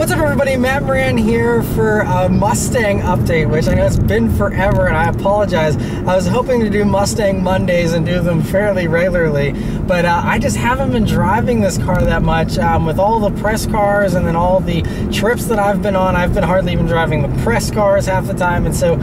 What's up, everybody? Matt Maran here for a Mustang update, which I know it's been forever, and I apologize. I was hoping to do Mustang Mondays and do them fairly regularly, but I just haven't been driving this car that much. With all the press cars and then all the trips that I've been on, I've been hardly even driving the press cars half the time, and so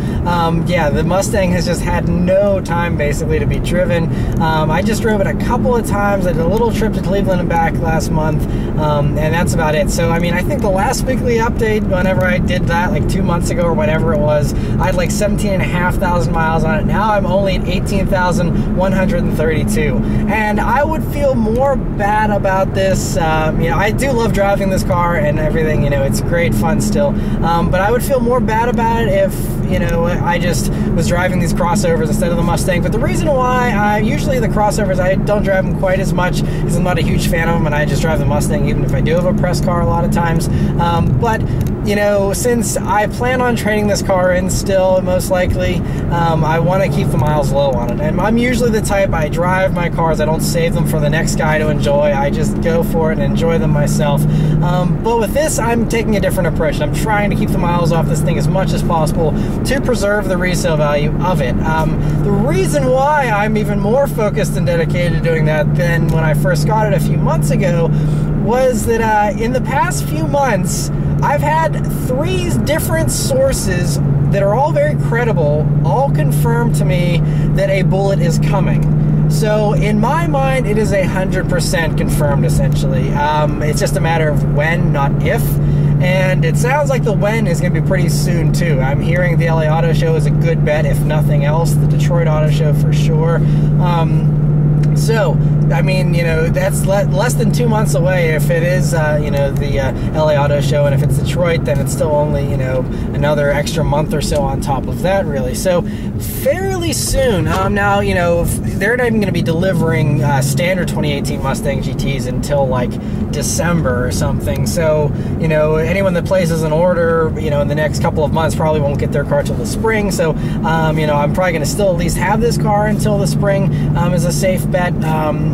yeah, the Mustang has just had no time basically to be driven. I just drove it a couple of times. I did a little trip to Cleveland and back last month, and that's about it. So I mean, I think the last weekly update, whenever I did that, like 2 months ago or whatever it was, I had like 17,500 miles on it. Now I'm only at 18,132, and I would feel more bad about this. You know, I do love driving this car and everything. You know, it's great fun still, but I would feel more bad about it if, you know, I just was driving these crossovers instead of the Mustang. But the reason why usually the crossovers, I don't drive them quite as much because I'm not a huge fan of them, and I just drive the Mustang even if I do have a press car a lot of times. But you know, since I plan on trading this car in still, most likely, I want to keep the miles low on it. And I'm usually the type, I drive my cars, I don't save them for the next guy to enjoy. I just go for it and enjoy them myself. But with this, I'm taking a different approach. I'm trying to keep the miles off this thing as much as possible to preserve the resale value of it. The reason why I'm even more focused and dedicated to doing that than when I first got it a few months ago was that in the past few months, I've had 3 different sources that are all very credible, all confirm to me that a Bullitt is coming. So in my mind, it is 100% confirmed, essentially. It's just a matter of when, not if. And it sounds like the when is going to be pretty soon, too. I'm hearing the LA Auto Show is a good bet, if nothing else. The Detroit Auto Show for sure. So, I mean, you know, that's less than 2 months away. If it is, you know, the LA Auto Show, and if it's Detroit, then it's still only, you know, another extra month or so on top of that, really. So, fairly soon. Now, you know, they're not even going to be delivering standard 2018 Mustang GTs until, like, December or something. So, you know, anyone that places an order, you know, in the next couple of months probably won't get their car till the spring. So, you know, I'm probably going to still at least have this car until the spring as a safe bet.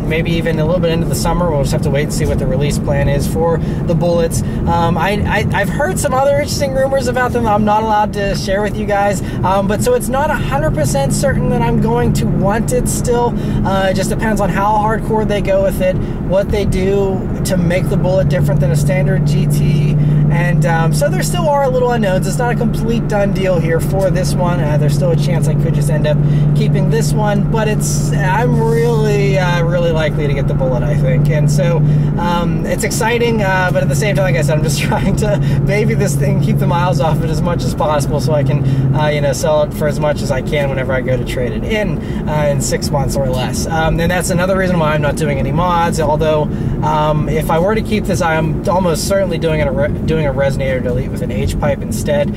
Maybe even a little bit into the summer. We'll just have to wait and see what the release plan is for the Bullits. I've heard some other interesting rumors about them that I'm not allowed to share with you guys, but so it's not 100% certain that I'm going to want it still. It just depends on how hardcore they go with it, what they do to make the Bullitt different than a standard GT, and so there still are little unknowns. It's not a complete done deal here for this one. There's still a chance I could just end up keeping this one, but I'm really likely to get the Bullitt, I think. And so it's exciting, but at the same time, like I said, I'm just trying to baby this thing, keep the miles off it as much as possible so I can you know, sell it for as much as I can whenever I go to trade it in 6 months or less. And that's another reason why I'm not doing any mods, although if I were to keep this, I am almost certainly doing a resonator delete with an H-pipe instead.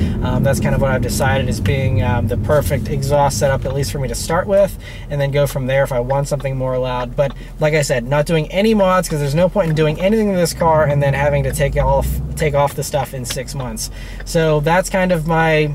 That's kind of what I've decided as being the perfect exhaust setup, at least for me to start with, and then go from there if I want something more loud. But like I said, not doing any mods because there's no point in doing anything to this car and then having to take off the stuff in 6 months. So that's kind of my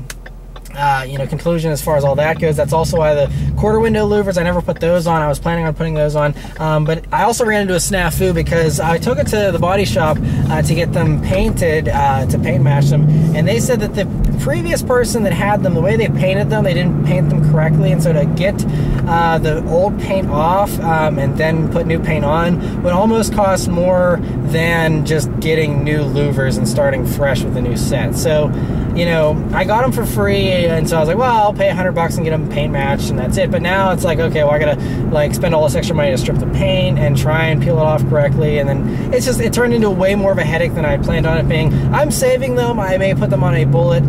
you know, conclusion as far as all that goes. That's also why the quarter window louvers, I never put those on. I was planning on putting those on, but I also ran into a snafu because I took it to the body shop to get them painted, to paint match them, and they said that the previous person that had them, the way they painted them, they didn't paint them correctly, and so to get the old paint off and then put new paint on would almost cost more than just getting new louvers and starting fresh with a new set. So, you know, I got them for free, and so I was like, well, I'll pay $100 and get them paint matched, and that's it. But now it's like, okay, well, I gotta like spend all this extra money to strip the paint and try and peel it off correctly, and then it turned into way more of a headache than I planned on it being. I'm saving them. I may put them on a Bullitt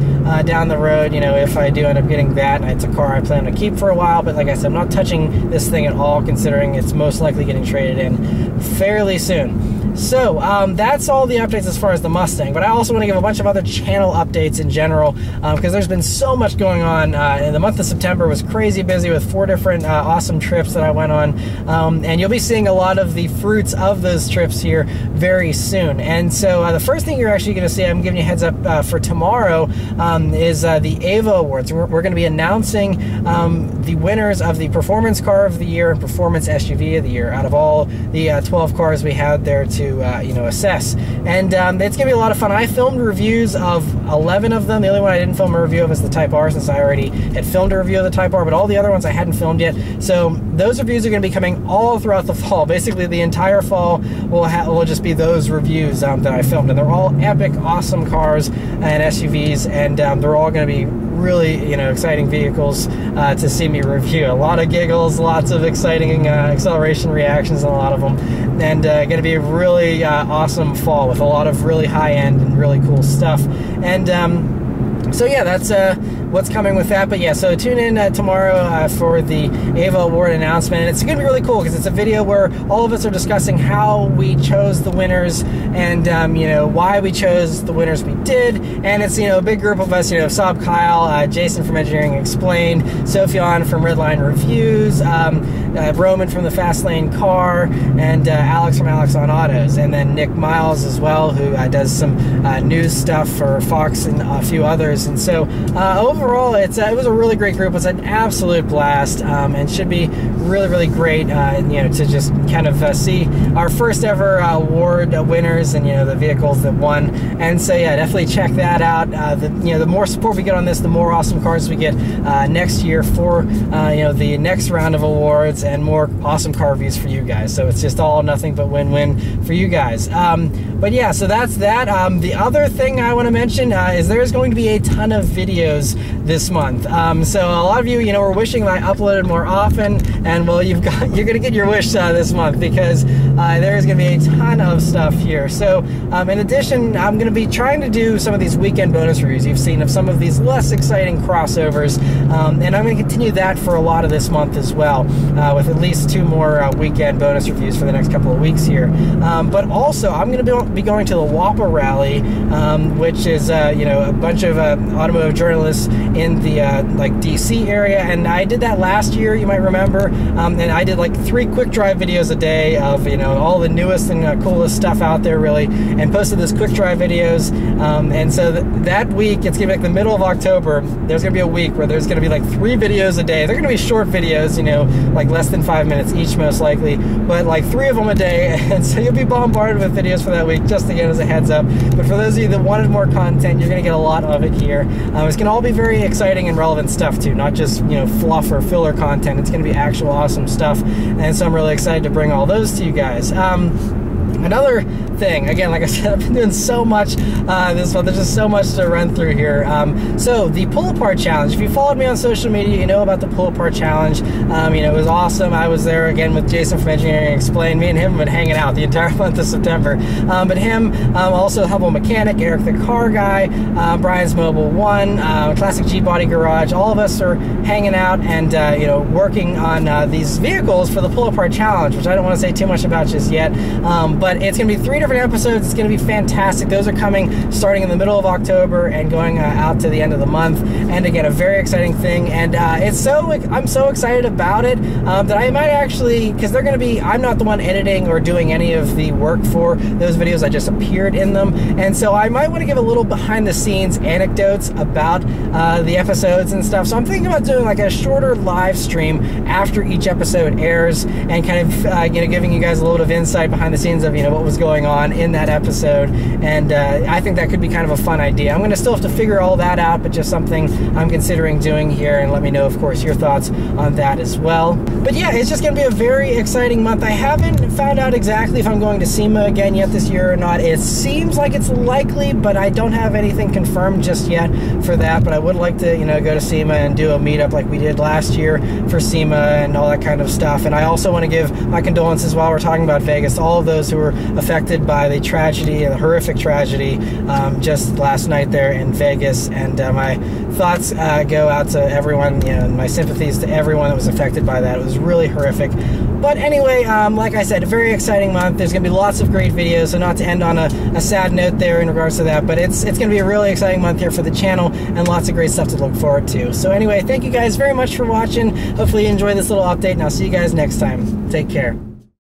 down the road, you know, if I do end up getting that. It's a car I plan to keep for a while, but like I said, I'm not touching this thing at all, considering it's most likely getting traded in fairly soon. So that's all the updates as far as the Mustang, but I also want to give a bunch of other channel updates in general because there's been so much going on. And the month of September was crazy busy with 4 different awesome trips that I went on, and you'll be seeing a lot of the fruits of those trips here very soon. And so the first thing you're actually going to see, I'm giving you a heads up for tomorrow, is the AVA Awards. We're going to be announcing the winners of the Performance Car of the Year and Performance SUV of the Year out of all the 12 cars we had there to to you know, assess. And it's gonna be a lot of fun. I filmed reviews of 11 of them. The only one I didn't film a review of is the Type R, since I already had filmed a review of the Type R, but all the other ones I hadn't filmed yet. So those reviews are going to be coming all throughout the fall. Basically, the entire fall will just be those reviews that I filmed, and they're all epic, awesome cars and SUVs, and they're all going to be really, you know, exciting vehicles to see me review. A lot of giggles, lots of exciting acceleration reactions on a lot of them, and going to be a really awesome fall with a lot of really high-end and really cool stuff. And so yeah, that's what's coming with that. But yeah, so tune in tomorrow for the AVA Award announcement. And it's going to be really cool because it's a video where all of us are discussing how we chose the winners and, you know, why we chose the winners we did. And it's, you know, a big group of us, you know, Saab Kyle, Jason from Engineering Explained, Sophion from Redline Reviews, Roman from the Fast Lane Car, and Alex from Alex on Autos. And then Nick Miles as well, who does some news stuff for Fox and a few others. And so overall, it was a really great group. It was an absolute blast, and should be really, really great, you know, to just kind of see our first ever award winners and, you know, the vehicles that won. And so yeah, definitely check that out. You know, the more support we get on this, the more awesome cars we get next year for you know, the next round of awards, and more awesome car reviews for you guys. So it's just all nothing but win-win for you guys. But yeah, so that's that. The other thing I want to mention is there's going to be a ton of videos this month. So a lot of you, you know, were wishing that I uploaded more often, and well, you're gonna get your wish this month, because there's gonna be a ton of stuff here. So in addition, I'm gonna be trying to do some of these weekend bonus reviews you've seen of some of these less exciting crossovers, and I'm gonna continue that for a lot of this month as well, with at least 2 more weekend bonus reviews for the next couple of weeks here. But also, I'm gonna be going to the WAPA rally, which is you know, a bunch of automotive journalists in the like DC area, and I did that last year, you might remember, and I did like 3 quick drive videos a day of, you know, all the newest and coolest stuff out there, really, and posted those quick drive videos. And so that week, it's gonna be like the middle of October, there's gonna be a week where there's gonna be like 3 videos a day. They're gonna be short videos, you know, like less than 5 minutes each most likely, but like 3 of them a day. And so you'll be bombarded with videos for that week, just again as a heads up. But for those of you that wanted more content, you're gonna get a lot of it here. It's gonna all be very exciting and relevant stuff too, not just, you know, fluff or filler content. It's gonna be actual awesome stuff, and so I'm really excited to bring all those to you guys. Another thing, again, like I said, I've been doing so much this month. There's just so much to run through here. So the pull-apart challenge, if you followed me on social media, you know about the pull-apart challenge. You know, it was awesome. I was there again with Jason from Engineering Explained. Me and him have been hanging out the entire month of September. But him, also Hubble Mechanic, Eric the Car Guy, Brian's Mobile One, Classic G-Body Garage, all of us are hanging out and, you know, working on these vehicles for the pull-apart challenge, which I don't want to say too much about just yet. But it's going to be 3 different episodes. It's going to be fantastic. Those are coming starting in the middle of October and going out to the end of the month. And again, a very exciting thing. And I'm so excited about it that I might actually, because they're going to be, I'm not the one editing or doing any of the work for those videos. I just appeared in them. And so I might want to give a little behind the scenes anecdotes about the episodes and stuff. So I'm thinking about doing like a shorter live stream after each episode airs, and kind of you know, giving you guys a little bit of insight behind the scenes of, you know, what was going on in that episode. And I think that could be kind of a fun idea. I'm going to still have to figure all that out, but just something I'm considering doing here, and let me know, of course, your thoughts on that as well. But yeah, it's just going to be a very exciting month. I haven't found out exactly if I'm going to SEMA again yet this year or not. It seems like it's likely, but I don't have anything confirmed just yet for that. But I would like to, you know, go to SEMA and do a meetup like we did last year for SEMA and all that kind of stuff. And I also want to give my condolences while we're talking about Vegas to all of those who were affected by the tragedy, the horrific tragedy just last night there in Vegas. And my thoughts go out to everyone, you know, and my sympathies to everyone that was affected by that. It was really horrific. But anyway, like I said, a very exciting month. There's going to be lots of great videos, so not to end on a sad note there in regards to that, but it's going to be a really exciting month here for the channel, and lots of great stuff to look forward to. So anyway, thank you guys very much for watching. Hopefully you enjoyed this little update, and I'll see you guys next time. Take care.